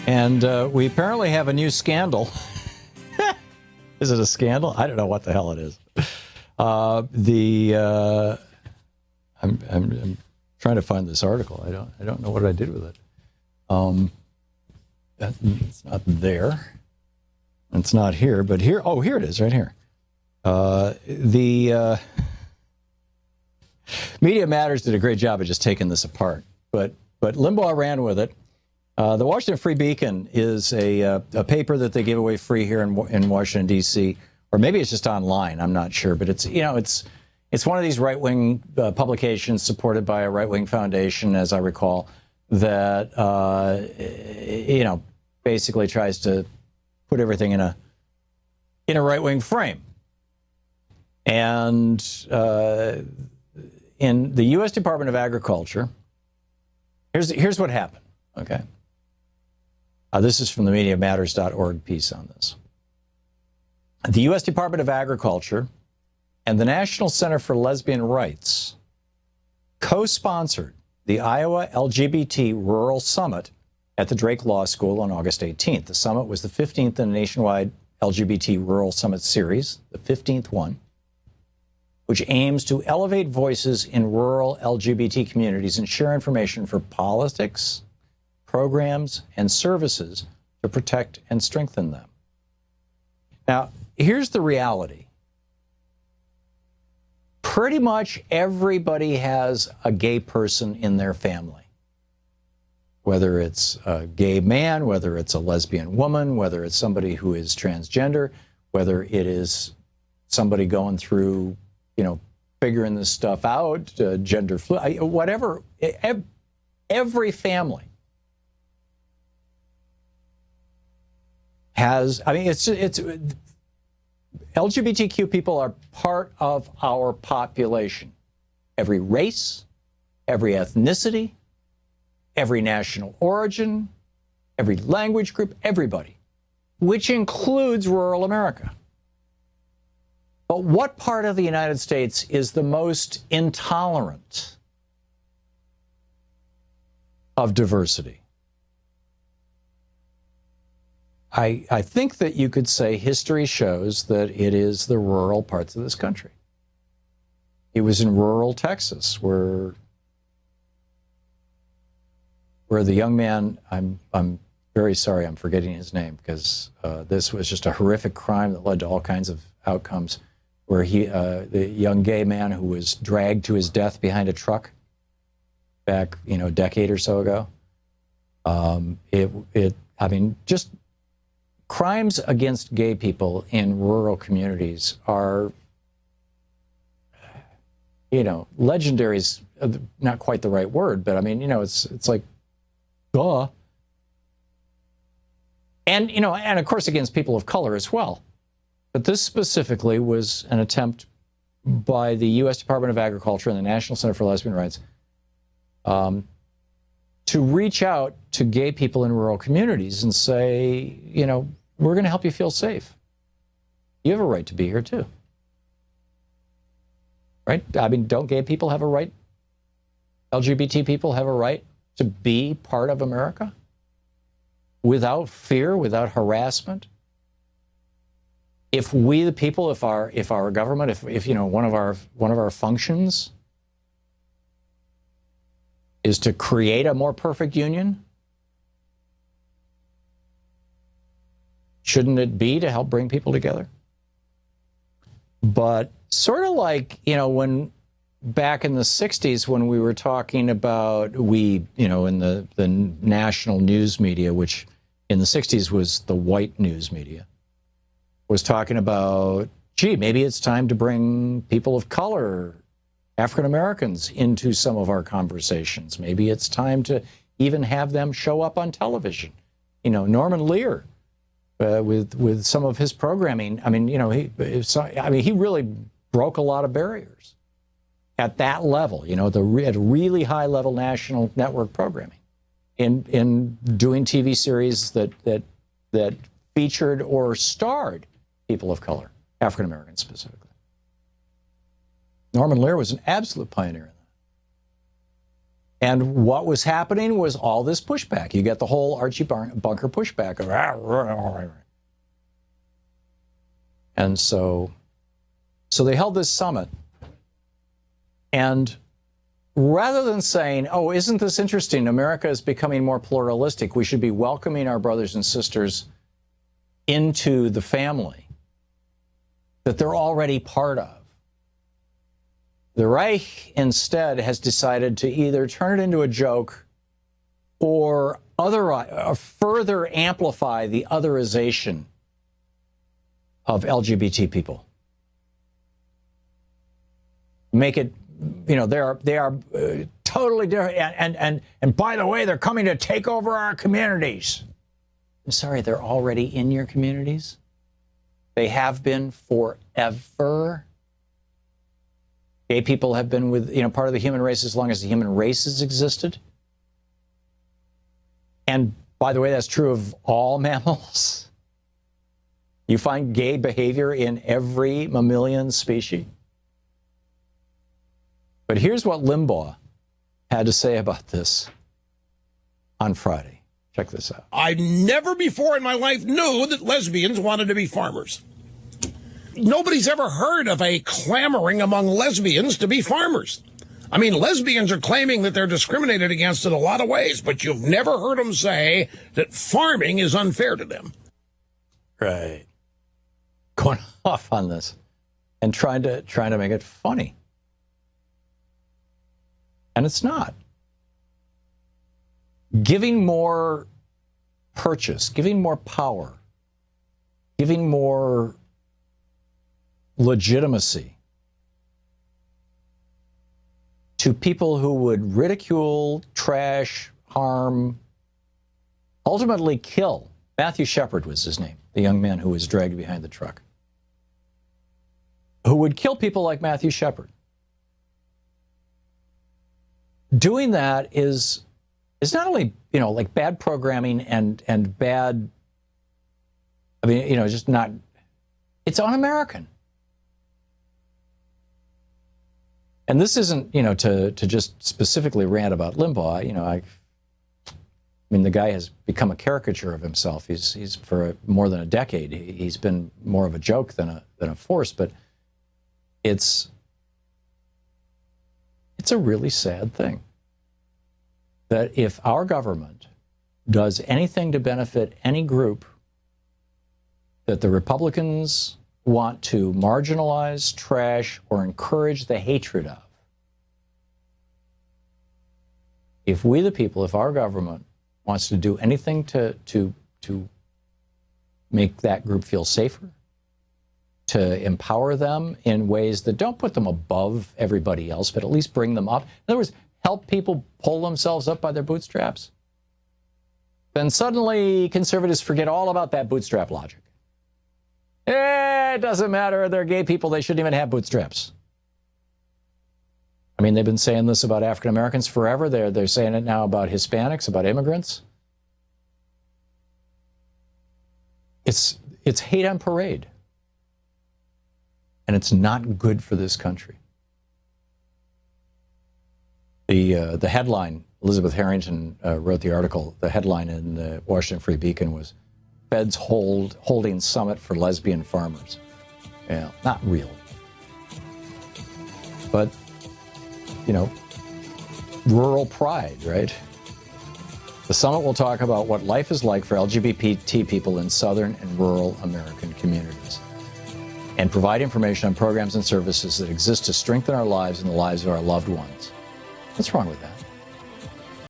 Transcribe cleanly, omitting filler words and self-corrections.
And we apparently have a new scandal. Is it a scandal? I don't know what the hell it is. I'm trying to find this article. I don't know what I did with it. It's not there. It's not here, but here. Oh, here it is, right here. The Media Matters did a great job of just taking this apart, but Limbaugh ran with it. The Washington Free Beacon is a paper that they give away free here in Washington, D.C., or maybe it's just online. I'm not sure, but it's one of these right-wing publications supported by a right-wing foundation, as I recall, that basically tries to put everything in a right-wing frame. And in the U.S. Department of Agriculture, here's what happened. Okay. This is from the MediaMatters.org piece on this. The U.S. Department of Agriculture and the National Center for Lesbian Rights co-sponsored the Iowa LGBT Rural Summit at the Drake Law School on August 18th. The summit was the 15th in a nationwide LGBT Rural Summit series, the 15th one, which aims to elevate voices in rural LGBT communities and share information for politics, programs, and services to protect and strengthen them. Now, here's the reality. Pretty much everybody has a gay person in their family. Whether it's a gay man, whether it's a lesbian woman, whether it's somebody who is transgender, whether it is somebody going through, figuring this stuff out, gender fluid, whatever, every family has, it's LGBTQ people are part of our population. Every race, every ethnicity, every national origin, every language group, everybody, which includes rural America. But what part of the United States is the most intolerant of diversity? I think that you could say history shows that it is the rural parts of this country. It was in rural Texas where the young man, I'm very sorry, I'm forgetting his name because this was just a horrific crime that led to all kinds of outcomes, where the young gay man who was dragged to his death behind a truck back, a decade or so ago. Just crimes against gay people in rural communities are, legendary is not quite the right word, but it's like, duh. And, and of course against people of color as well. But this specifically was an attempt by the U.S. Department of Agriculture and the National Center for Lesbian Rights to reach out to gay people in rural communities and say, we're going to help you feel safe. You have a right to be here too. Right? Don't gay people have a right? LGBT people have a right to be part of America without fear, without harassment? If we, the people, if our government, if one of our functions is to create a more perfect union, shouldn't it be to help bring people together? But sort of like, when back in the 60s when we were talking about, in the national news media, which in the 60s was the white news media, was talking about, gee, maybe it's time to bring people of color, African Americans, into some of our conversations. Maybe it's time to even have them show up on television. Norman Lear, with some of his programming, he really broke a lot of barriers at that level, at a really high level national network programming, in doing TV series that featured or starred people of color, African Americans specifically. Norman Lear was an absolute pioneer in And what was happening was all this pushback. You get the whole Archie Bunker pushback. And so they held this summit. And rather than saying, oh, isn't this interesting? America is becoming more pluralistic. We should be welcoming our brothers and sisters into the family that they're already part of. The Reich instead has decided to either turn it into a joke or further amplify the otherization of LGBT people. Make it, you know, they are totally different. And by the way, they're coming to take over our communities. I'm sorry, they're already in your communities. They have been forever. Gay people have been with, you know, part of the human race as long as the human race has existed. And by the way, that's true of all mammals. You find gay behavior in every mammalian species. But here's what Limbaugh had to say about this on Friday. Check this out. I never before in my life knew that lesbians wanted to be farmers. Nobody's ever heard of a clamoring among lesbians to be farmers. I mean, lesbians are claiming that they're discriminated against in a lot of ways, but you've never heard them say that farming is unfair to them. Right. Going off on this and trying to make it funny. And it's not. Giving more purchase, giving more power, giving more legitimacy to people who would ridicule, trash, harm, ultimately kill. Matthew Shepard was his name, the young man who was dragged behind the truck, who would kill people like Matthew Shepard. Doing that is not only, you know, like bad programming and bad, I mean, you know, just not, it's un-American. And this isn't, you know, to just specifically rant about Limbaugh. You know, I mean, the guy has become a caricature of himself. He's for more than a decade, he's been more of a joke than a force. But it's a really sad thing that if our government does anything to benefit any group that the Republicans want to marginalize, trash, or encourage the hatred of, if we the people, if our government wants to do anything to make that group feel safer, to empower them in ways that don't put them above everybody else, but at least bring them up. In other words, help people pull themselves up by their bootstraps, then suddenly conservatives forget all about that bootstrap logic. It doesn't matter. They're gay people. They shouldn't even have bootstraps. I mean, they've been saying this about African Americans forever. They're saying it now about Hispanics, about immigrants. It's hate on parade. And it's not good for this country. The headline, Elizabeth Harrington wrote the article, the headline in the Washington Free Beacon was, Feds holding summit for lesbian farmers. Yeah, not really. But, you know, rural pride, right? The summit will talk about what life is like for LGBT people in southern and rural American communities and provide information on programs and services that exist to strengthen our lives and the lives of our loved ones. What's wrong with that?